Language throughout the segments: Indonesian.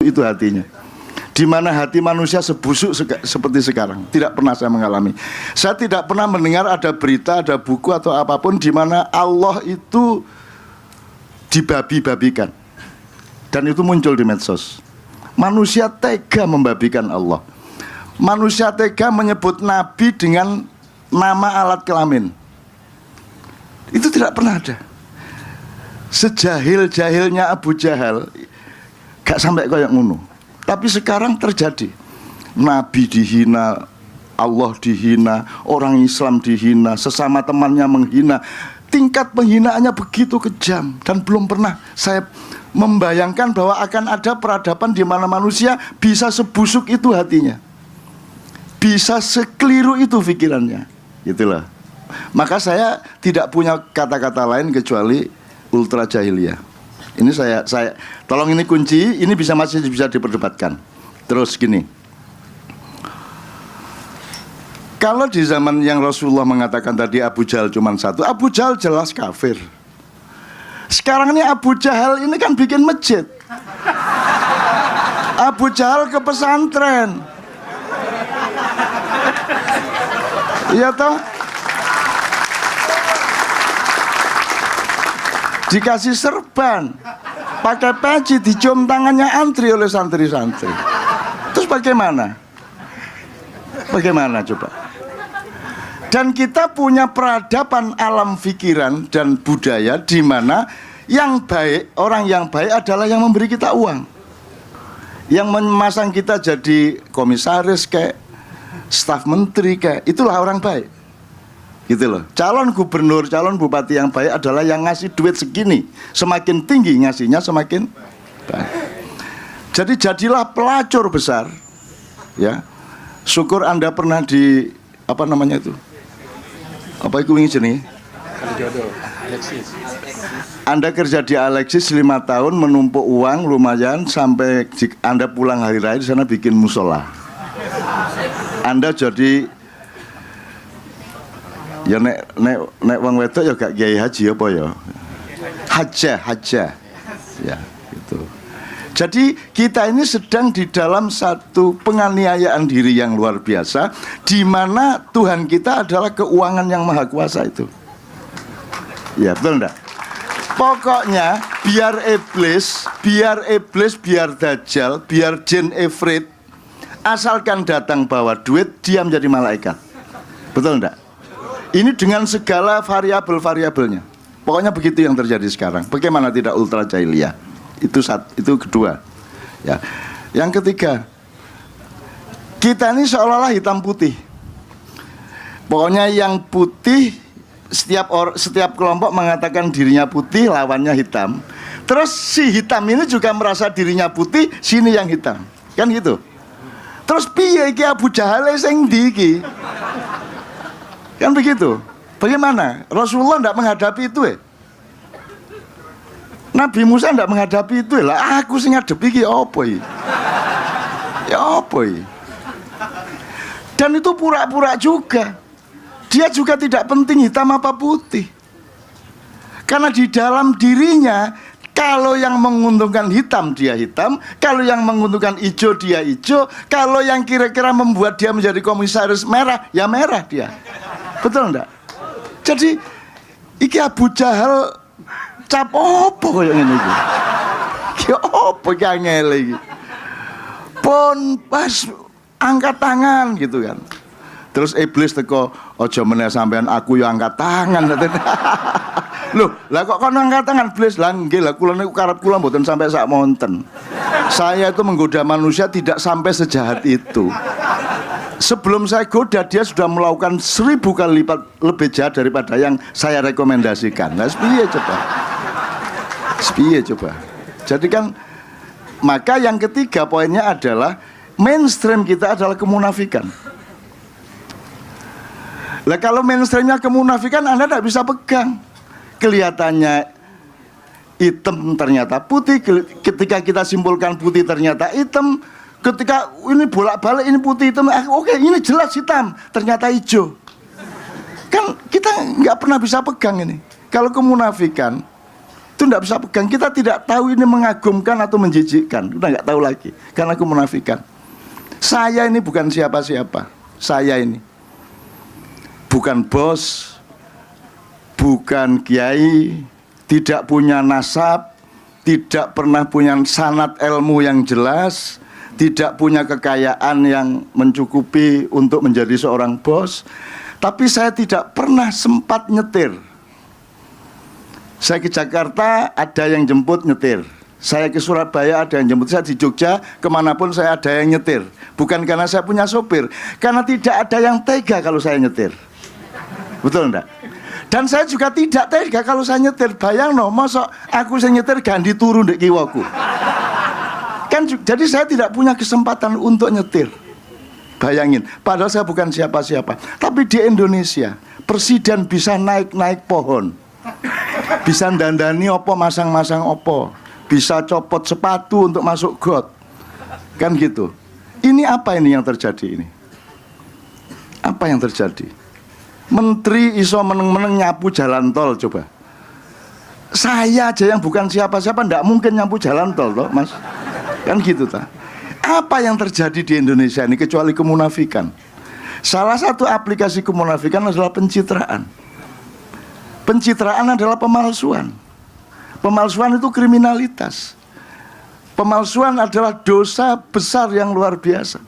itu hatinya. Di mana hati manusia sebusuk seperti sekarang, tidak pernah saya mengalami. Saya tidak pernah mendengar ada berita, ada buku atau apapun di mana Allah itu dibabi-babikan. Dan itu muncul di medsos. Manusia tega membabikan Allah. Manusia tega menyebut Nabi dengan nama alat kelamin. Itu tidak pernah ada. Sejahil-jahilnya Abu Jahal, gak sampai kayak ngono. Tapi sekarang terjadi. Nabi dihina, Allah dihina, orang Islam dihina, sesama temannya menghina. Tingkat penghinaannya begitu kejam. Dan belum pernah saya membayangkan bahwa akan ada peradaban di mana manusia bisa sebusuk itu hatinya, bisa sekeliru itu pikirannya. Itulah. Maka saya tidak punya kata-kata lain kecuali ultra jahiliyah. Ini saya tolong, ini kunci, ini masih bisa diperdebatkan. Terus gini, kalau di zaman yang Rasulullah mengatakan tadi Abu Jahal cuma satu, Abu Jahal jelas kafir. Sekarang ini Abu Jahal ini kan bikin masjid. Abu Jahal ke pesantren. Iya toh? Dikasih serban, pakai peci, dicium tangannya antri oleh santri-santri. Terus bagaimana? Bagaimana coba? Dan kita punya peradaban alam pikiran dan budaya di mana yang baik, orang yang baik adalah yang memberi kita uang, yang memasang kita jadi komisaris kayak staf menteri kayak, itulah orang baik. Gitu loh. Calon gubernur, calon bupati yang baik adalah yang ngasih duit segini. Semakin tinggi ngasihnya semakin baik. Jadi jadilah pelacur besar. Ya. Syukur Anda pernah di apa namanya itu? Apa itu ini jenis? Anda kerja di Alexis 5 tahun, menumpuk uang lumayan sampai Anda pulang hari raya di sana bikin musola. Anda jadi ya nek wong wedok ya gak kiai haji apa ya? Haja. Ya, gitu. Jadi kita ini sedang di dalam satu penganiayaan diri yang luar biasa, di mana Tuhan kita adalah keuangan yang maha kuasa itu. Ya, betul enggak? Pokoknya biar iblis, biar dajjal, biar jin ifrit, asalkan datang bawa duit, dia menjadi malaikat. Betul enggak? Ini dengan segala variabel-variabelnya. Pokoknya begitu yang terjadi sekarang. Bagaimana tidak ultra jahiliyah? Itu kedua. Ya. Yang ketiga, kita ini seolah-olah hitam putih. Pokoknya yang putih, setiap kelompok mengatakan dirinya putih, lawannya hitam. Terus si hitam ini juga merasa dirinya putih, sini yang hitam. Kan gitu. Terus piye iki Abu Jahal sing ndi iki? Kan begitu. Bagaimana? Rasulullah tidak menghadapi itu ya? Nabi Musa tidak menghadapi itu ya? Lah aku sing ngadepi iki apa iki? Ya apa iki? Dan itu pura-pura juga. Dia juga tidak penting hitam apa putih. Karena di dalam dirinya, kalau yang menguntungkan hitam dia hitam, kalau yang menguntungkan hijau dia hijau, kalau yang kira-kira membuat dia menjadi komisaris merah, ya merah dia. Betul enggak? Jadi iki Abu Jahal cap opo koyo ngene iki. Ki opo ki angel iki. Pun pas angkat tangan gitu kan. Terus iblis teko, aja meneh sampean aku yo angkat tangan. Loh, lah kok kono angkat tangan iblis? Lah nggih lah kula niku karep kula mboten sampai sak monten. Saya itu menggoda manusia tidak sampai sejahat itu. Sebelum saya goda, dia sudah melakukan 1000 kali lipat lebih jahat daripada yang saya rekomendasikan. Nah, sepiye coba. Jadi kan, maka yang ketiga poinnya adalah mainstream kita adalah kemunafikan. Lah kalau mainstreamnya kemunafikan, Anda tidak bisa pegang. Kelihatannya hitam ternyata putih, ketika kita simpulkan putih ternyata hitam. Ketika ini bolak-balik ini putih hitam, oke ini jelas hitam, ternyata hijau. Kan kita nggak pernah bisa pegang ini. Kalau kemunafikan Itu tidak bisa pegang. Kita tidak tahu ini mengagumkan atau menjijikkan. Kita nggak tahu lagi karena kemunafikan. Saya ini bukan siapa-siapa. Saya ini bukan bos, bukan kiai, tidak punya nasab, tidak pernah punya sanad ilmu yang jelas, tidak punya kekayaan yang mencukupi untuk menjadi seorang bos. Tapi saya tidak pernah sempat nyetir. Saya ke Jakarta ada yang jemput nyetir. Saya ke Surabaya ada yang jemput. Saya di Jogja kemanapun saya ada yang nyetir. Bukan karena saya punya sopir, karena tidak ada yang tega kalau saya nyetir. Betul enggak? Dan saya juga tidak tega kalau saya nyetir. Bayang no, masa aku saya nyetir ganti turun di kiwaku. Kan jadi saya tidak punya kesempatan untuk nyetir. Bayangin, padahal saya bukan siapa-siapa. Tapi di Indonesia, presiden bisa naik-naik pohon, bisa dandani opo, masang-masang opo, bisa copot sepatu untuk masuk got. Kan gitu. Ini apa ini yang terjadi ini? Apa yang terjadi? Menteri iso meneng-meneng nyapu jalan tol, coba. Saya aja yang bukan siapa-siapa ndak mungkin nyapu jalan tol toh, Mas. Kan gitu ta. Apa yang terjadi di Indonesia ini kecuali kemunafikan? Salah satu aplikasi kemunafikan adalah pencitraan. Pencitraan adalah pemalsuan. Pemalsuan itu kriminalitas. Pemalsuan adalah dosa besar yang luar biasa.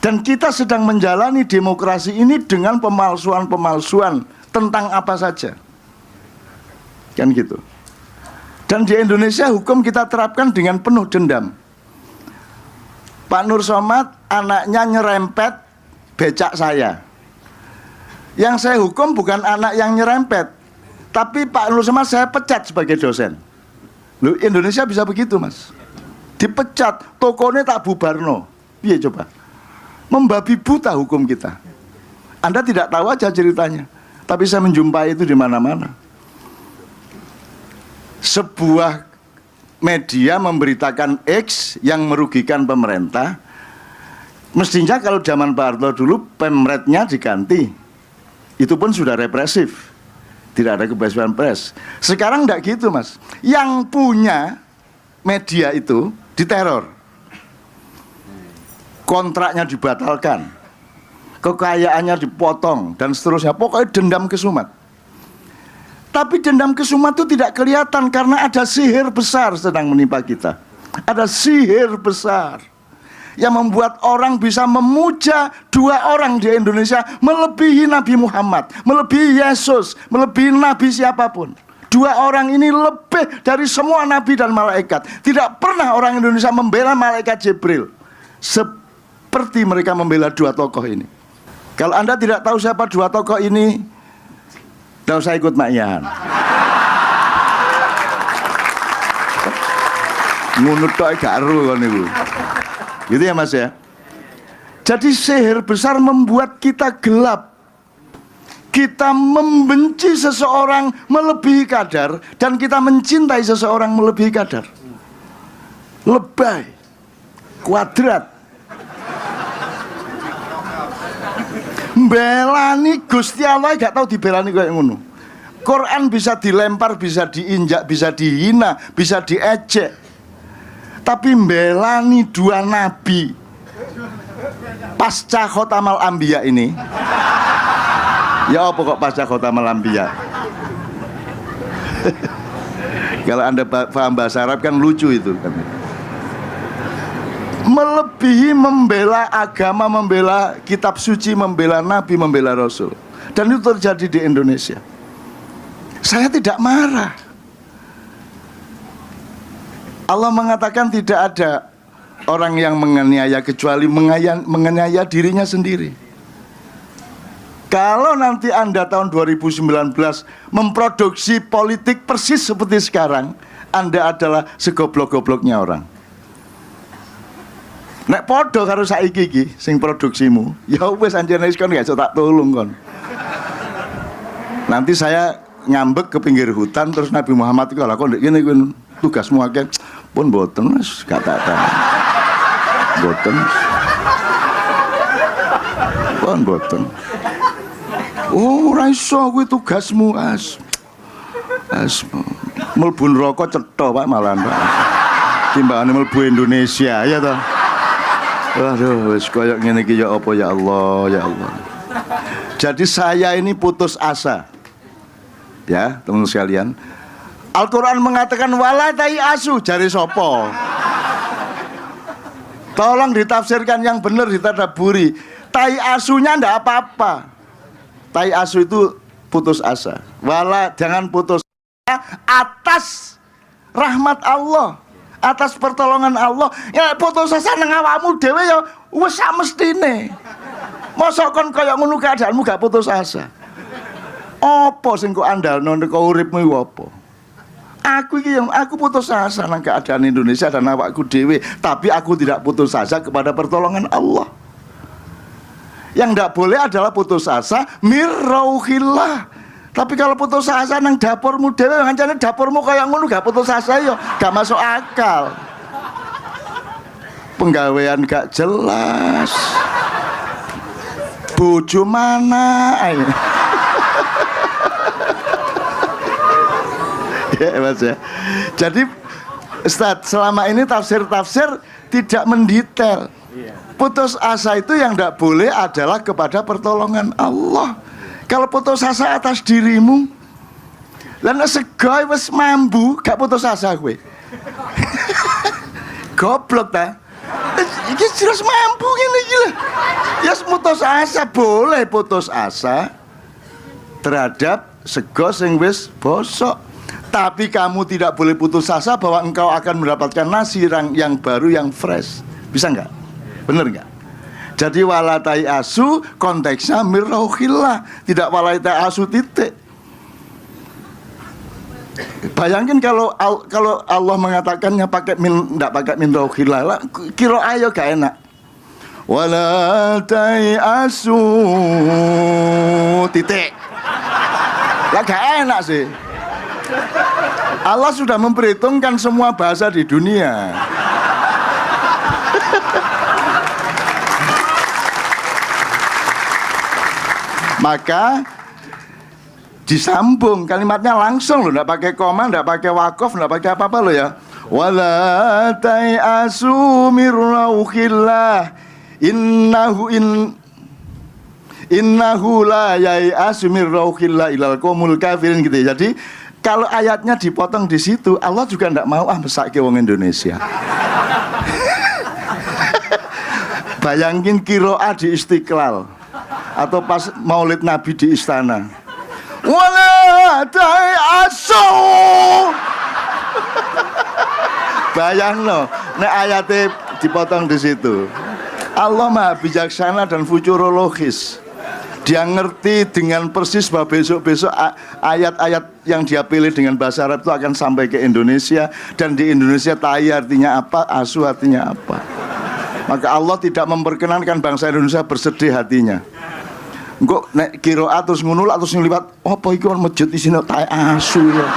Dan kita sedang menjalani demokrasi ini dengan pemalsuan-pemalsuan tentang apa saja. Kan gitu. Dan di Indonesia hukum kita terapkan dengan penuh dendam. Pak Nur Somad anaknya nyerempet becak saya. Yang saya hukum bukan anak yang nyerempet, tapi Pak Nur Somad saya pecat sebagai dosen. Loh, Indonesia bisa begitu, Mas. Dipecat, tokonya tak bubarno. Iya coba. Membabi buta hukum kita. Anda tidak tahu aja ceritanya, tapi saya menjumpai itu di mana-mana. Sebuah media memberitakan X yang merugikan pemerintah. Mestinya kalau zaman Pak Harto dulu pemretnya diganti, itu pun sudah represif, tidak ada kebebasan pers. Sekarang tidak gitu, Mas. Yang punya media itu diteror, kontraknya dibatalkan, kekayaannya dipotong, dan seterusnya. Pokoknya dendam kesumat. Tapi dendam kesumat itu tidak kelihatan karena ada sihir besar sedang menimpa kita. Ada sihir besar yang membuat orang bisa memuja dua orang di Indonesia melebihi Nabi Muhammad, melebihi Yesus, melebihi Nabi siapapun. Dua orang ini lebih dari semua Nabi dan malaikat. Tidak pernah orang Indonesia membela malaikat Jibril seperti mereka membela dua tokoh ini. Kalau Anda tidak tahu siapa dua tokoh ini, tidak usah ikut makyan. Ngunut tok gak ero kon niku. Gitu ya, Mas ya. Jadi sihir besar membuat kita gelap. Kita membenci seseorang melebihi kadar dan kita mencintai seseorang melebihi kadar. Lebay, kuadrat. Belani Gusti Allah gak tahu dibelani kayak ngono. Quran bisa dilempar, bisa diinjak, bisa dihina, bisa diejek. Tapi belani dua nabi pasca khotamal anbiya ini. Ya apa kok pasca khotamal anbiya? Kalau Anda paham bahasa Arab kan lucu itu kan. Melebihi membela agama, membela kitab suci, membela nabi, membela rasul. Dan itu terjadi di Indonesia. Saya tidak marah. Allah mengatakan tidak ada orang yang menganiaya kecuali menganiaya dirinya sendiri. Kalau nanti Anda tahun 2019 memproduksi politik persis seperti sekarang, Anda adalah segoblok-gobloknya orang. Nek podo karo saiki iki sing produksimu, ya wis anjene wis kon gak iso tak tulung kon. Nanti saya ngambek ke pinggir hutan terus Nabi Muhammad iku lha kok ndek kene kuwi tugasmu akeh pun mboten wis gak tak tahu. Mboten. Pun mboten. Oh, ora iso kuwi tugasmu as. Mlebu neraka cetha Pak malah Pak. Timbangane mlebu Indonesia ya toh. Waduh, wis koyo ngene iki ya apa ya Allah, ya Allah. Jadi saya ini putus asa. Ya, teman sekalian. Al-Qur'an mengatakan wala tai asu, jari sapa? Tolong ditafsirkan yang benar, ditadaburi. Tai asunya ndak apa-apa. Tai asu itu putus asa. Wala jangan putus asa atas rahmat Allah, atas pertolongan Allah. Ya putus asa nang awakmu dhewe ya wis samestine. Mosok kon kaya ngono keadaanmu gak putus asa. Apa sing kok andalno nek uripmu iku apa? Aku iki yang aku putus asa nang keadaan Indonesia dan awakku dhewe, tapi aku tidak putus asa kepada pertolongan Allah. Yang tidak boleh adalah putus asa mirrauhillah. Tapi kalau putus asa nang dapurmu dhewe, ngancane dapurmu kaya ngono gak putus asa yo, gak masuk akal. Penggawean gak jelas. Bojo mana ayo. Ya, Mas ya. Jadi Ustadz, selama ini tafsir-tafsir tidak mendetail. Putus asa itu yang tidak boleh adalah kepada pertolongan Allah. Kalau putus asa atas dirimu, lan segoi wis mambu, gak putus asa gue. Goblok ta? Iki jelas mampu ngene iki lho. Ya putus asa, boleh putus asa terhadap sego sing wis bosok. Tapi kamu tidak boleh putus asa bahwa engkau akan mendapatkan nasi yang baru, yang fresh. Bisa nggak? Bener nggak? Jadi walatai asu konteksnya mirrauhillah, tidak walatai asu titik. Bayangin kalau Allah mengatakannya pakai tidak pakai mirrauhillah, kira ayo gak enak. Walatai asu titik. Lah gak enak sih. Allah sudah memperhitungkan semua bahasa di dunia. Maka disambung kalimatnya langsung loh, enggak pakai koma, enggak pakai wakof, enggak pakai apa-apa loh ya. Wala ta'asu mirrauhillah innahu la yai'asu mirrauhillah ilal qaumul kafirin gitu ya. Jadi kalau ayatnya dipotong di situ, Allah juga enggak mau mesake wong Indonesia. Bayangin kiroah di Istiqlal atau pas Maulid Nabi di istana. Wala ta'asu. Bayangno, nek ayatnya dipotong di situ. Allah Maha bijaksana dan futurologis. Dia ngerti dengan persis bahwa besok-besok ayat-ayat yang dia pilih dengan bahasa Arab itu akan sampai ke Indonesia. Dan di Indonesia tai artinya apa, asu artinya apa. Maka Allah tidak memperkenankan bangsa Indonesia bersedih hatinya. Engko nek kiroat terus ngunul terus ngliwat apa iki masjid isine tai asu lho.